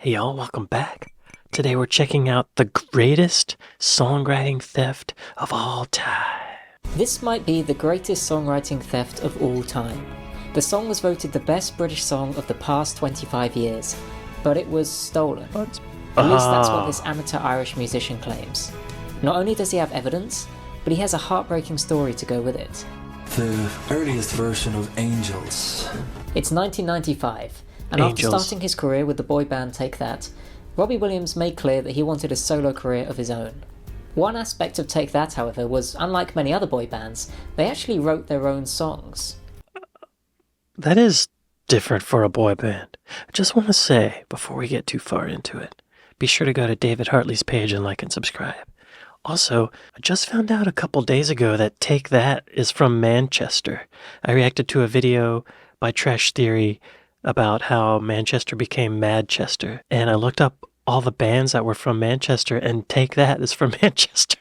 Hey y'all, welcome back. Today we're checking out the greatest songwriting theft of all time. This might be the greatest songwriting theft of all time. The song was voted the best British song of the past 25 years, but it was stolen. What? At least that's what this amateur Irish musician claims. Not only does he have evidence, but he has a heartbreaking story to go with it. The earliest version of Angels. It's 1995, and Angels. after starting his career with the boy band Take That, Robbie Williams made clear that he wanted a solo career of his own. One aspect of Take That, however, was unlike many other boy bands, they actually wrote their own songs. That is different for a boy band. I just want to say, before we get too far into it, be sure to go to David Hartley's page and like and subscribe. Also, I just found out a couple days ago that Take That is from Manchester. I reacted to a video by Trash Theory about how Manchester became Madchester, and I looked up all the bands that were from Manchester, and Take That is from Manchester.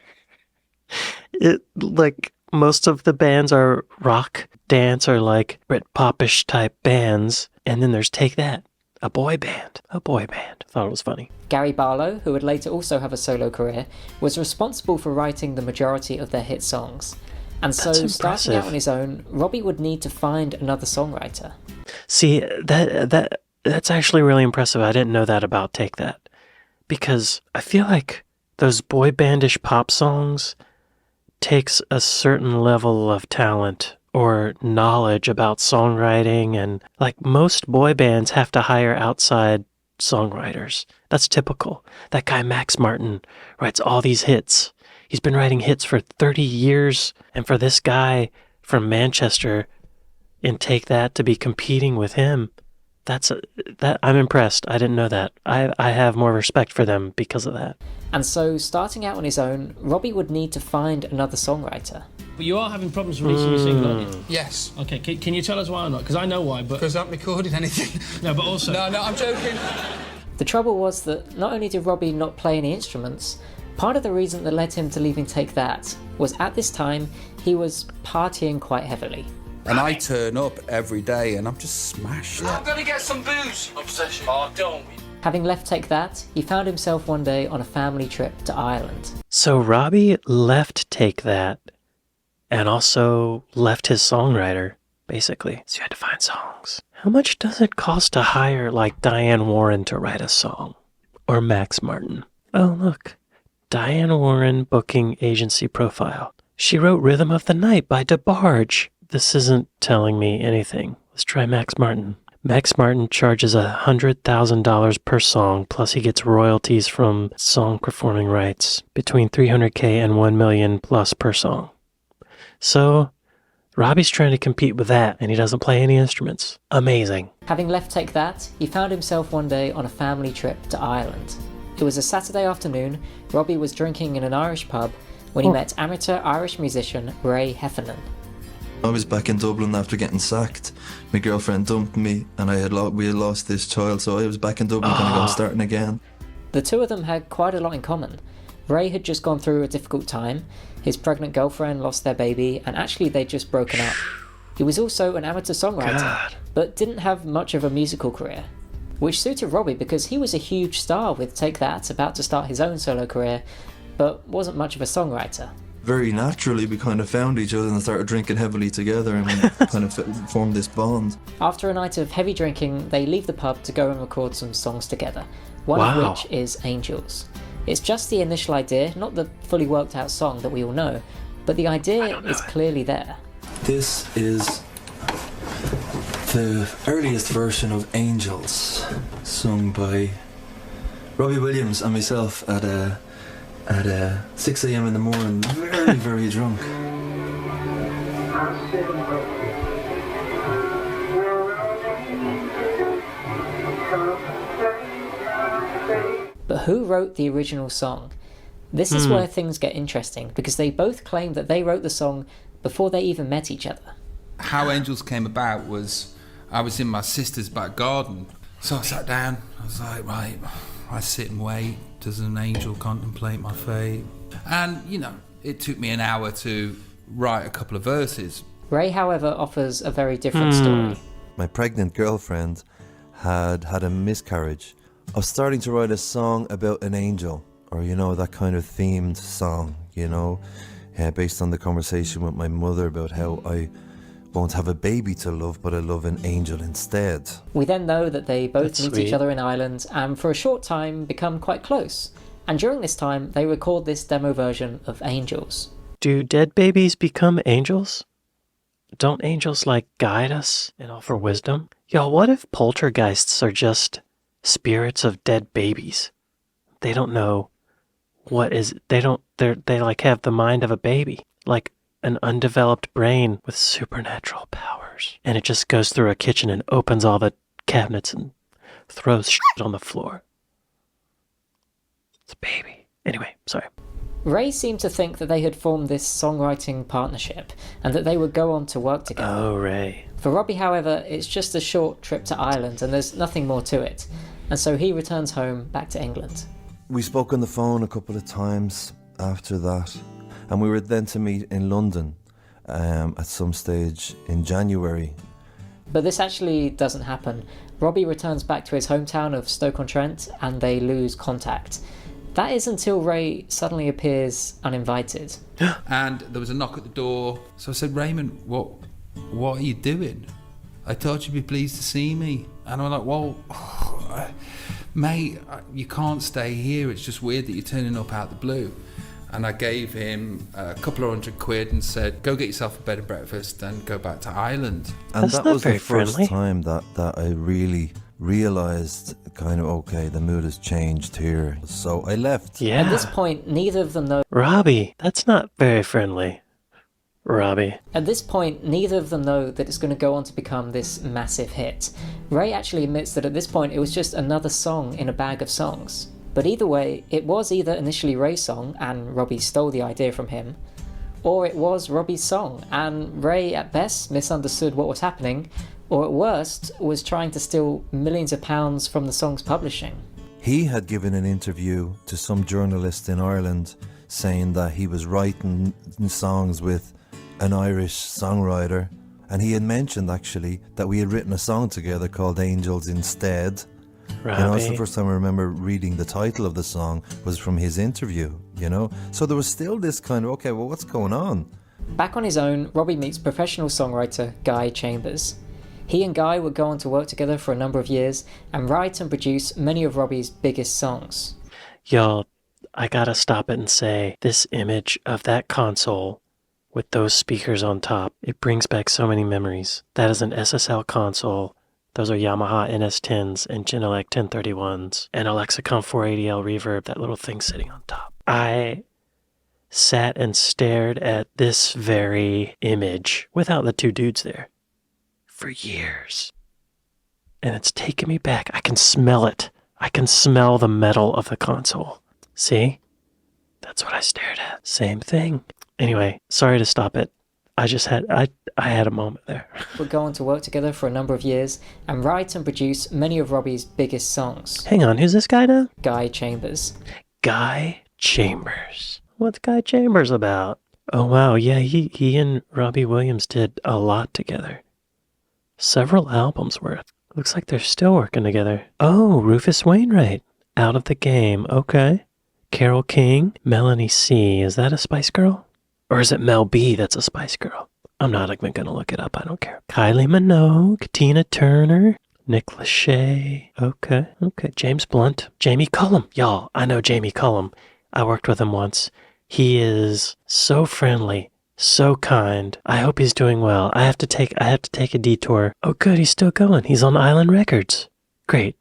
Most of the bands are rock, dance, or like Britpopish type bands, and then there's Take That, a boy band. Thought it was funny. Gary Barlow, who would later also have a solo career, was responsible for writing the majority of their hit songs. And so, That's starting out impressive. on his own, Robbie would need to find another songwriter. See, that's actually really impressive. I didn't know that about Take That. Because I feel like those boy bandish pop songs takes a certain level of talent or knowledge about songwriting, and like most boy bands have to hire outside songwriters. That's typical. That guy Max Martin writes all these hits. He's been writing hits for 30 years, and for this guy from Manchester and Take That to be competing with him, I'm impressed. I didn't know that. I have more respect for them because of that. And so, starting out on his own, Robbie would need to find another songwriter. But you are having problems releasing your single, aren't you? Yes. Okay, can you tell us why or not? Because I know why, but... Because I haven't recorded anything. No, but also... No, I'm joking. The trouble was that not only did Robbie not play any instruments, part of the reason that led him to leaving Take That was at this time he was partying quite heavily. And I turn up every day and I'm just smashed. I'm gonna get some booze. Obsession. Oh, don't. Having left Take That, he found himself one day on a family trip to Ireland. So Robbie left Take That and also left his songwriter, basically. So you had to find songs. How much does it cost to hire like Diane Warren to write a song? Or Max Martin? Oh, look. Diane Warren booking agency profile. She wrote Rhythm of the Night by DeBarge. This isn't telling me anything. Let's try Max Martin. Max Martin charges $100,000 per song, plus he gets royalties from song performing rights, between $300K and $1 million plus per song. So, Robbie's trying to compete with that, and he doesn't play any instruments. Amazing. Having left Take That, he found himself one day on a family trip to Ireland. It was a Saturday afternoon. Robbie was drinking in an Irish pub when he met amateur Irish musician Ray Heffernan. I was back in Dublin after getting sacked. My girlfriend dumped me, and we had lost this child, so I was back in Dublin, kind of starting again. The two of them had quite a lot in common. Ray had just gone through a difficult time. His pregnant girlfriend lost their baby, and actually they'd just broken up. He was also an amateur songwriter, but didn't have much of a musical career, which suited Robbie because he was a huge star with Take That, about to start his own solo career, but wasn't much of a songwriter. Very naturally, we kind of found each other and started drinking heavily together, and we kind of formed this bond. After a night of heavy drinking, they leave the pub to go and record some songs together, one Wow. of which is Angels. It's just the initial idea, not the fully worked out song that we all know, but the idea is clearly there. This is the earliest version of Angels, sung by Robbie Williams and myself at 6 a.m. in the morning, very, very drunk. But who wrote the original song? This is where things get interesting, because they both claim that they wrote the song before they even met each other. How Angels came about was I was in my sister's back garden. So I sat down, I was like, right, I sit and wait. Does an angel contemplate my fate? And, it took me an hour to write a couple of verses. Ray, however, offers a very different story. My pregnant girlfriend had a miscarriage I was starting to write a song about an angel, or, you know, that kind of themed song, you know, based on the conversation with my mother about how I won't have a baby to love, but I love an angel instead. We then know that they both That's meet sweet. each other in Ireland and for a short time become quite close. And during this time, they record this demo version of Angels. Do dead babies become angels? Don't angels, like, guide us and offer wisdom? Yo, what if poltergeists are just spirits of dead babies? They don't know what is... They like have the mind of a baby. Like an undeveloped brain with supernatural powers. And it just goes through a kitchen and opens all the cabinets and throws shit on the floor. It's a baby. Anyway, sorry. Ray seemed to think that they had formed this songwriting partnership and that they would go on to work together. Oh, Ray. For Robbie, however, it's just a short trip to Ireland and there's nothing more to it. And so he returns home back to England. We spoke on the phone a couple of times after that, and we were then to meet in London at some stage in January. But this actually doesn't happen. Robbie returns back to his hometown of Stoke-on-Trent and they lose contact. That is until Ray suddenly appears uninvited. And there was a knock at the door. So I said, Raymond, what are you doing? I thought you'd be pleased to see me. And I'm like, well, mate, you can't stay here. It's just weird that you're turning up out the blue. And I gave him a couple of £100 and said, go get yourself a bed and breakfast and go back to Ireland. And That's that not was very the first friendly. time that I really realised kind of, okay, the mood has changed here. So I left. Yeah. At this point, neither of them know. Robbie, that's not very friendly. Robbie. At this point, neither of them know that it's going to go on to become this massive hit. Ray actually admits that at this point it was just another song in a bag of songs. But either way, it was either initially Ray's song and Robbie stole the idea from him, or it was Robbie's song and Ray at best misunderstood what was happening, or at worst was trying to steal millions of pounds from the song's publishing. He had given an interview to some journalist in Ireland saying that he was writing songs with an Irish songwriter, and he had mentioned actually that we had written a song together called Angels Instead. Robbie. You know, it's the first time I remember reading the title of the song was from his interview, you know? So there was still this kind of, okay, well, what's going on? Back on his own, Robbie meets professional songwriter Guy Chambers. He and Guy would go on to work together for a number of years and write and produce many of Robbie's biggest songs. Y'all, I gotta stop it and say, this image of that console with those speakers on top, it brings back so many memories. That is an SSL console. Those are Yamaha NS10s and Genelec 1031s and a Lexicon 480L reverb, that little thing sitting on top. I sat and stared at this very image without the two dudes there for years. And it's taken me back. I can smell it. I can smell the metal of the console. See? That's what I stared at. Same thing. Anyway, sorry to stop it. I had a moment there. Would go on to work together for a number of years and write and produce many of Robbie's biggest songs. Hang on, who's this guy now? Guy Chambers. Guy Chambers. What's Guy Chambers about? Oh wow, yeah, he and Robbie Williams did a lot together. Several albums worth. Looks like they're still working together. Oh, Rufus Wainwright. Out of the Game, okay. Carole King, Melanie C. Is that a Spice Girl? Or is it Mel B that's a Spice Girl? I'm not even gonna look it up, I don't care. Kylie Minogue, Tina Turner, Nick Lachey, okay. James Blunt, Jamie Cullum. Y'all, I know Jamie Cullum. I worked with him once. He is so friendly, so kind. I hope he's doing well. I have to take a detour. Oh good, he's still going. He's on Island Records. Great.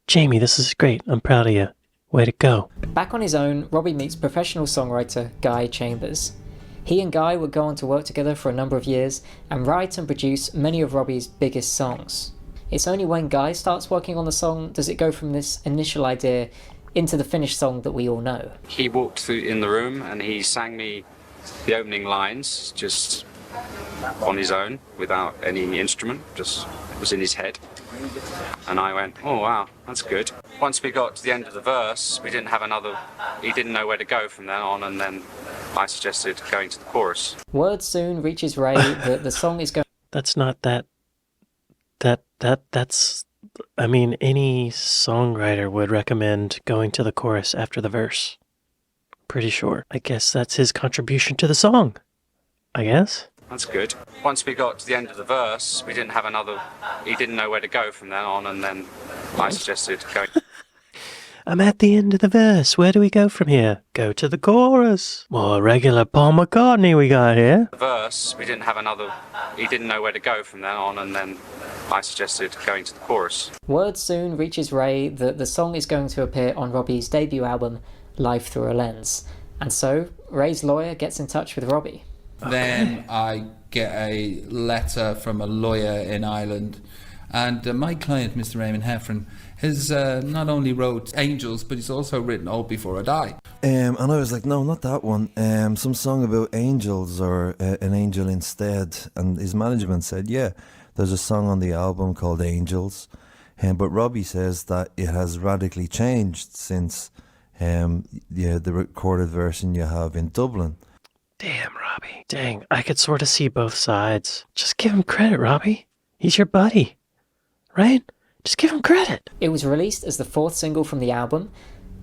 Jamie, this is great. I'm proud of you. Way to go. Back on his own, Robbie meets professional songwriter Guy Chambers. He and Guy would go on to work together for a number of years and write and produce many of Robbie's biggest songs. It's only when Guy starts working on the song does it go from this initial idea into the finished song that we all know. He walked through in the room and he sang me the opening lines just on his own without any instrument, just it was in his head. And I went, oh wow, that's good. Once we got to the end of the verse, he didn't know where to go from then on, and then I suggested going to the chorus. Word soon reaches Ray that the song is going... That's not that. That's I mean, any songwriter would recommend going to the chorus after the verse. Pretty sure. I guess that's his contribution to the song. I guess. That's good. Once we got to the end of the verse, we didn't have another. He didn't know where to go from then on, and then I suggested going. I'm at the end of the verse. Where do we go from here? Go to the chorus. Well, regular Paul McCartney we got here. The verse, we didn't have another. He didn't know where to go from then on, and then I suggested going to the chorus. Word soon reaches Ray that the song is going to appear on Robbie's debut album, Life Through a Lens. And so, Ray's lawyer gets in touch with Robbie. Then I get a letter from a lawyer in Ireland, and my client, Mr. Ray Heffernan, has not only wrote Angels, but he's also written All Before I Die. And I was like, no, not that one. Some song about angels or an angel instead. And his management said, yeah, there's a song on the album called Angels. But Robbie says that it has radically changed since the recorded version you have in Dublin. Damn, Robbie. Dang, I could sort of see both sides. Just give him credit, Robbie. He's your buddy. Right? Just give him credit. It was released as the fourth single from the album.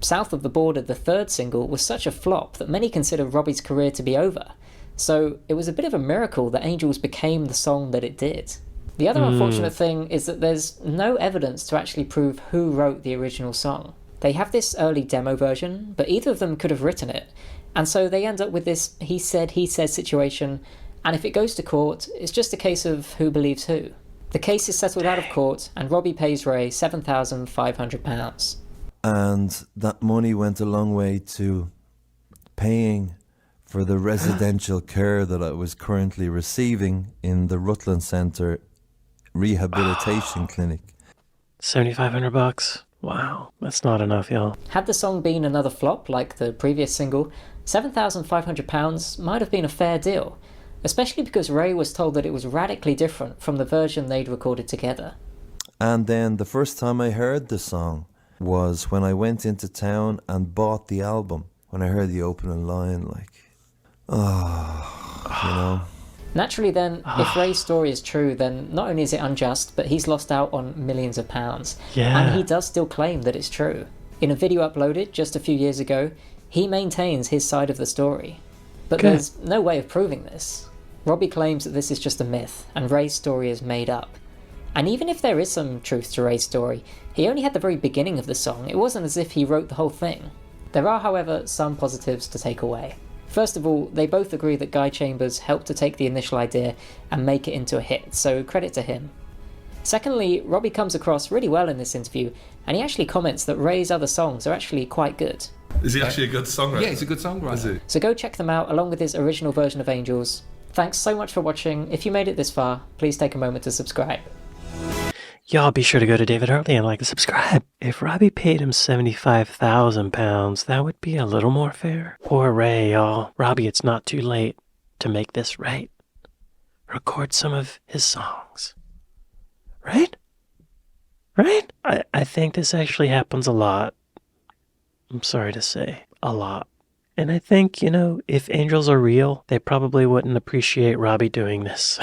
South of the Border, the third single, was such a flop that many consider Robbie's career to be over. So it was a bit of a miracle that Angels became the song that it did. The other unfortunate thing is that there's no evidence to actually prove who wrote the original song. They have this early demo version, but either of them could have written it. And so they end up with this he said situation, and if it goes to court, it's just a case of who believes who. The case is settled out of court, and Robbie pays Ray £7,500. And that money went a long way to paying for the residential care that I was currently receiving in the Rutland Centre Rehabilitation Clinic. $7,500. Wow, that's not enough, y'all. Had the song been another flop like the previous single, £7,500 might have been a fair deal, especially because Ray was told that it was radically different from the version they'd recorded together. And then the first time I heard the song was when I went into town and bought the album. When I heard the opening line, like, you know. Naturally then, if Ray's story is true, then not only is it unjust, but he's lost out on millions of pounds. Yeah. And he does still claim that it's true. In a video uploaded just a few years ago, he maintains his side of the story. But Good. There's no way of proving this. Robbie claims that this is just a myth, and Ray's story is made up. And even if there is some truth to Ray's story, he only had the very beginning of the song. It wasn't as if he wrote the whole thing. There are, however, some positives to take away. First of all, they both agree that Guy Chambers helped to take the initial idea and make it into a hit, so credit to him. Secondly, Robbie comes across really well in this interview, and he actually comments that Ray's other songs are actually quite good. Is he actually a good songwriter? Yeah, he's a good songwriter. Is he? So go check them out along with his original version of Angels. Thanks so much for watching. If you made it this far, please take a moment to subscribe. Y'all be sure to go to David Hartley and like and subscribe. If Robbie paid him £75,000, that would be a little more fair. Poor Ray, y'all. Robbie, it's not too late to make this right. Record some of his songs. Right? Right? I think this actually happens a lot. I'm sorry to say, a lot. And I think, if angels are real, they probably wouldn't appreciate Robbie doing this.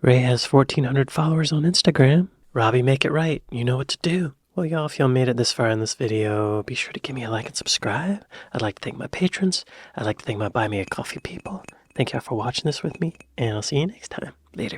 Ray has 1,400 followers on Instagram. Robbie, make it right. You know what to do. Well, y'all, if y'all made it this far in this video, be sure to give me a like and subscribe. I'd like to thank my patrons. I'd like to thank my Buy Me a Coffee people. Thank y'all for watching this with me, and I'll see you next time. Later.